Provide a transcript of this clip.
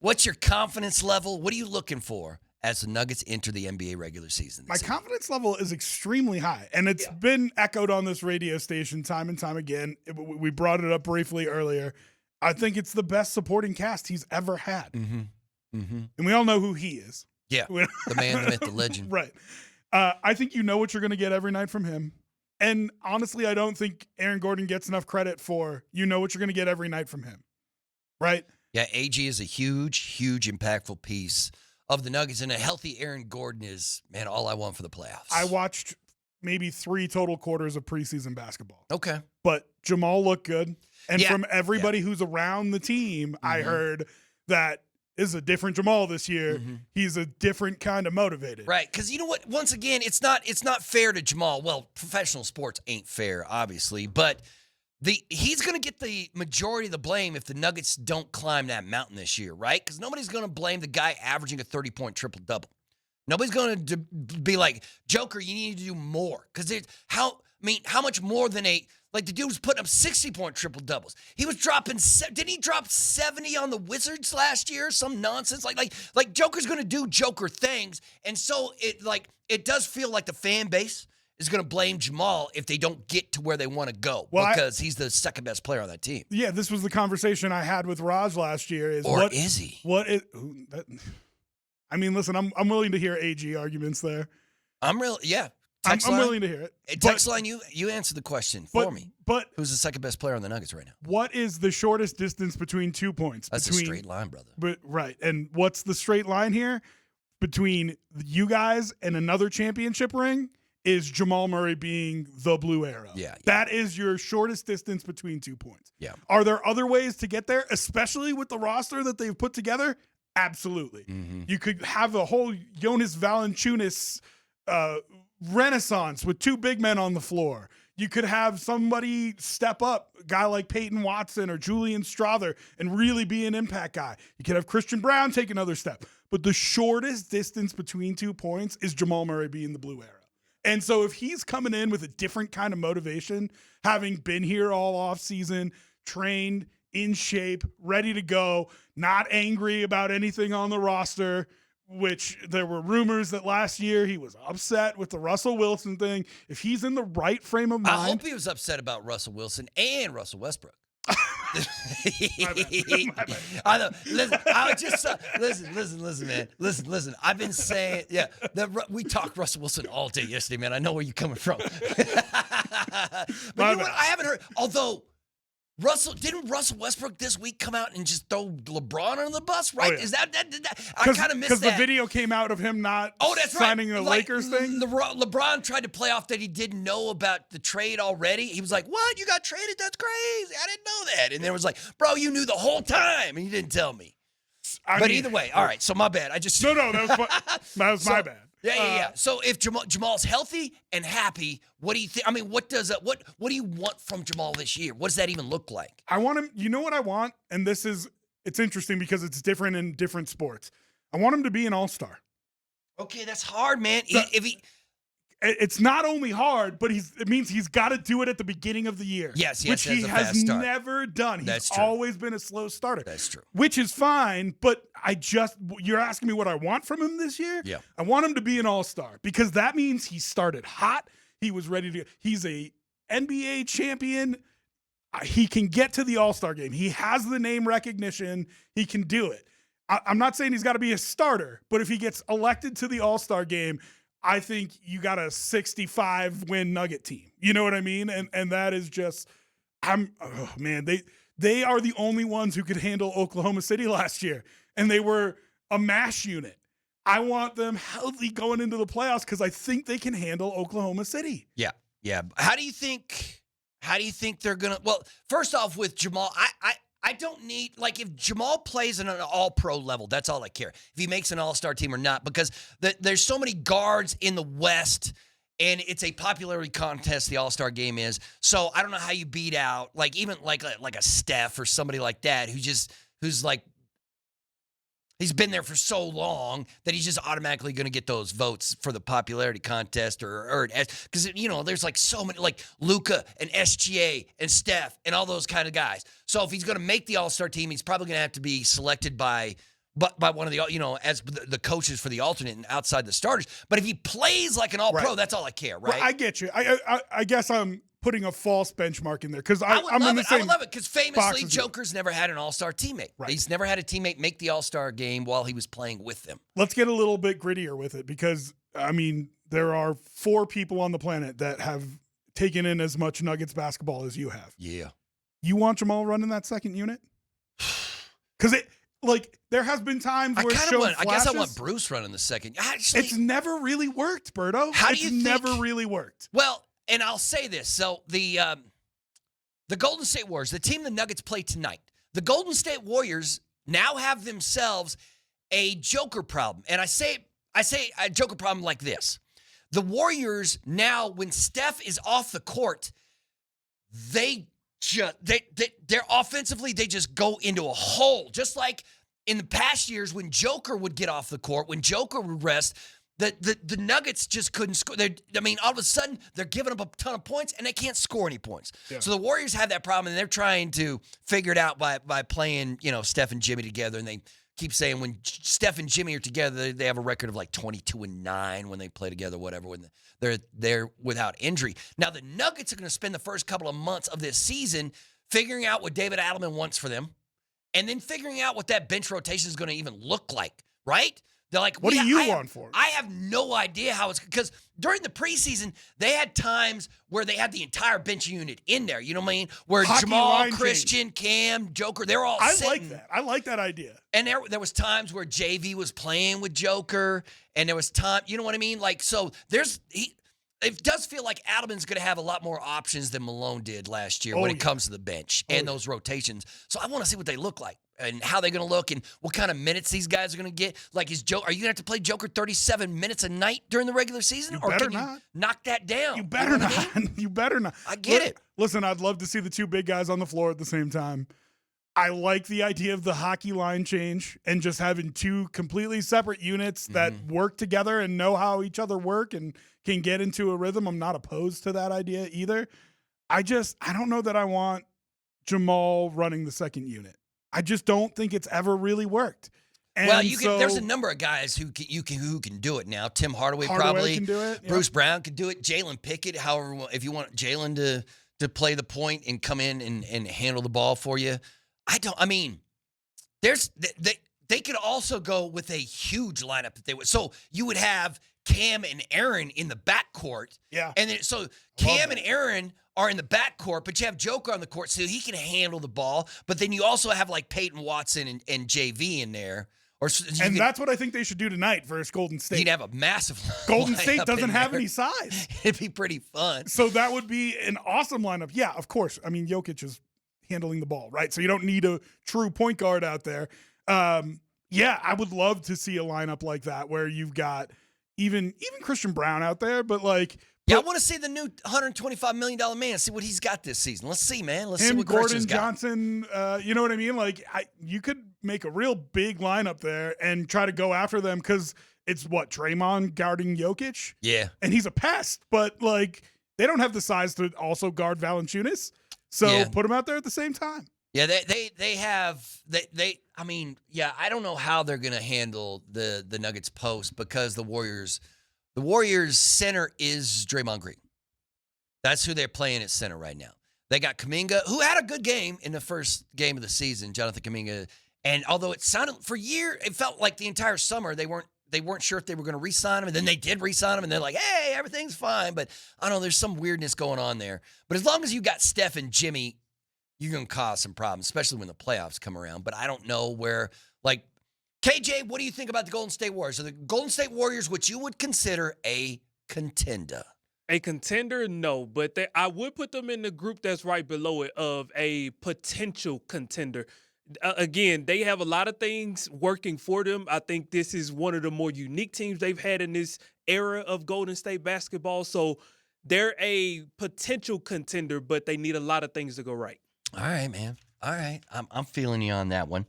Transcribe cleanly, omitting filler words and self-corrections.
What's your confidence level? What are you looking for as the Nuggets enter the NBA regular season? My confidence level is extremely high, and it's been echoed on this radio station time and time again. We brought it up briefly earlier. I think it's the best supporting cast he's ever had. Mm-hmm. Mm-hmm. And we all know who he is. Yeah, the man, the myth, the legend. Right. I think you know what you're going to get every night from him. And honestly, I don't think Aaron Gordon gets enough credit for you know what you're going to get every night from him. Right? Yeah, AG is a huge, huge, impactful piece of the Nuggets, and a healthy Aaron Gordon is, man, all I want for the playoffs. I watched maybe 3 total quarters of preseason basketball. Okay. But Jamal looked good. And from everybody who's around the team, I heard that is a different Jamal this year. He's a different kind of motivated. Right, because you know what? Once again, it's not fair to Jamal. Well, professional sports ain't fair, obviously, but he's going to get the majority of the blame if the Nuggets don't climb that mountain this year, right? Because nobody's going to blame the guy averaging a 30-point triple-double. Nobody's going to be like, Joker, you need to do more. Because how much more than the dude was putting up 60-point triple-doubles. He was dropping, didn't he drop 70 on the Wizards last year? Some nonsense. Like Joker's going to do Joker things. And so it does feel like the fan base is going to blame Jamal if they don't get to where they want to go because he's the second best player on that team. Yeah, this was the conversation I had with Raj last year. Is he? Listen, I'm willing to hear AG arguments there. I'm willing to hear it. Text line, you answer the question for me. But who's the second best player on the Nuggets right now? What is the shortest distance between 2 points? That's a straight line, brother. Right. And what's the straight line here? Between you guys and another championship ring is Jamal Murray being the blue arrow. Yeah. That is your shortest distance between 2 points. Yeah. Are there other ways to get there, especially with the roster that they've put together? Absolutely. You could have a whole Jonas Valanciunas renaissance with 2 big men on the floor. You could have somebody step up, a guy like Peyton Watson or Julian Strawther, and really be an impact guy. You could have Christian Brown take another step. But the shortest distance between 2 points is Jamal Murray being the blue arrow. And so if he's coming in with a different kind of motivation, having been here all offseason, trained, in shape, ready to go, not angry about anything on the roster, which there were rumors that last year he was upset with the Russell Wilson thing. If he's in the right frame of mind. I hope he was upset about Russell Wilson and Russell Westbrook. My bad. I know. Listen, man. Listen. I've been saying, we talked Russell Wilson all day yesterday, man. I know where you're coming from. But you know what? I haven't heard. Although didn't Russell Westbrook this week come out and just throw LeBron under the bus? Right? Oh, yeah. Is that I kind of missed that because the video came out of him not signing the Lakers thing. LeBron tried to play off that he didn't know about the trade already. He was like, "What? You got traded? That's crazy! I didn't know that." And there was like, "Bro, you knew the whole time, and you didn't tell me." But either way, all right. So my bad. I just no. That was my bad. Yeah. So if Jamal's healthy and happy, what do you think? I mean, what do you want from Jamal this year? What does that even look like? I want him. You know what I want, and it's interesting because it's different in different sports. I want him to be an all-star. Okay, that's hard, man. It's not only hard, but it means he's got to do it at the beginning of the year. Yes, which he has never done. He's always been a slow starter. That's true. Which is fine, but you're asking me what I want from him this year? Yeah. I want him to be an all-star because that means he started hot. He was ready to. He's a NBA champion. He can get to the all-star game. He has the name recognition. He can do it. I'm not saying he's got to be a starter, but if he gets elected to the all-star game, I think you got a 65-win Nugget team. You know what I mean? And that is just, they are the only ones who could handle Oklahoma City last year. And they were a mash unit. I want them healthy going into the playoffs because I think they can handle Oklahoma City. Yeah. How do you think they're going to, well, first off with Jamal, I don't need, if Jamal plays at an all-pro level, that's all I care. If he makes an all-star team or not, because there's so many guards in the West, and it's a popularity contest, the all-star game is. So I don't know how you beat out, even a Steph or somebody like that who's he's been there for so long that he's just automatically going to get those votes for the popularity contest because, there's so many, Luka and SGA and Steph and all those kind of guys. So if he's going to make the all-star team, he's probably going to have to be selected by but by one of the, as the coaches for the alternate and outside the starters. But if he plays like an all-pro, that's all I care, right? Well, I get you. I guess I'm putting a false benchmark in there because I'm in the same. I would love it because famously Joker's never had an all-star teammate. Right. He's never had a teammate make the all-star game while he was playing with them. Let's get a little bit grittier with it because, I mean, there are 4 people on the planet that have taken in as much Nuggets basketball as you have. Yeah. You want Jamal running that second unit? Because there has been times where I guess I want Bruce running the second. Actually, it's never really worked, Berto. It's never really worked. Well, and I'll say this. So the Golden State Warriors, the team the Nuggets play tonight, the Golden State Warriors now have themselves a Joker problem. And I say a Joker problem like this. The Warriors now, when Steph is off the court, they're offensively, they just go into a hole. Just like in the past years when Joker would get off the court, when Joker would rest, the Nuggets just couldn't score. All of a sudden, they're giving up a ton of points, and they can't score any points. Yeah. So the Warriors have that problem, and they're trying to figure it out by playing, Steph and Jimmy together, and they keep saying when Steph and Jimmy are together, they have a record of like 22-9 when they play together, whatever, when they're without injury. Now, the Nuggets are going to spend the first couple of months of this season figuring out what David Adelman wants for them and then figuring out what that bench rotation is going to even look like, right? They're like, what do you want for it? I have no idea how it's – because during the preseason, they had times where they had the entire bench unit in there. You know what I mean? Where Hockey Jamal, Christian, Cam, Joker, they're all sitting. Like that. I like that idea. And there was times where JV was playing with Joker, and there was time – you know what I mean? Like, so it does feel like Adelman's going to have a lot more options than Malone did last year when it comes to the bench and those rotations. So I want to see what they look like and how they're going to look and what kind of minutes these guys are going to get. Like, are you going to have to play Joker 37 minutes a night during the regular season? You or better can not. You knock that down? You better not. I mean? You better not. I get it. Listen, I'd love to see the 2 big guys on the floor at the same time. I like the idea of the hockey line change and just having 2 completely separate units that work together and know how each other work and can get into a rhythm. I'm not opposed to that idea either. I don't know that I want Jamal running the second unit. I just don't think it's ever really worked. And there's a number of guys who can do it now. Tim Hardaway probably can do it. Bruce Brown can do it. Jalen Pickett, however, if you want Jalen to play the point and come in and handle the ball for you. They could also go with a huge lineup that they would. So you would have Cam and Aaron in the backcourt. Yeah. And then so Cam and Aaron are in the backcourt, but you have Joker on the court so he can handle the ball. But then you also have like Peyton Watson and JV in there. That's what I think they should do tonight versus Golden State. You'd have a massive Golden State doesn't have any size. It'd be pretty fun. So that would be an awesome lineup. Yeah, of course. I mean, Jokic is handling the ball, right? So you don't need a true point guard out there. I would love to see a lineup like that where you've got even Christian Brown out there, but I want to see the new $125 million man, see what he's got this season. Let's see, man. Let's see what Gordon Christian's got. Johnson, you know what I mean? You could make a real big lineup there and try to go after them because it's Draymond guarding Jokic? Yeah. And he's a pest, but they don't have the size to also guard Valanciunas. So put them out there at the same time. Yeah, I don't know how they're going to handle the Nuggets post because the Warriors center is Draymond Green. That's who they're playing at center right now. They got Kuminga, who had a good game in the first game of the season, Jonathan Kuminga. And although it sounded for a year, it felt like the entire summer they weren't sure if they were going to re-sign him, and then they did re-sign him, and they're like, hey, everything's fine. But I don't know, there's some weirdness going on there. But as long as you got Steph and Jimmy, you're going to cause some problems, especially when the playoffs come around. But I don't know where, KJ, what do you think about the Golden State Warriors? Are the Golden State Warriors what you would consider a contender? A contender, no, but I would put them in the group that's right below it of a potential contender. Again, they have a lot of things working for them. I think this is one of the more unique teams they've had in this era of Golden State basketball. So they're a potential contender, but they need a lot of things to go right. All right, man. All right. I'm feeling you on that one.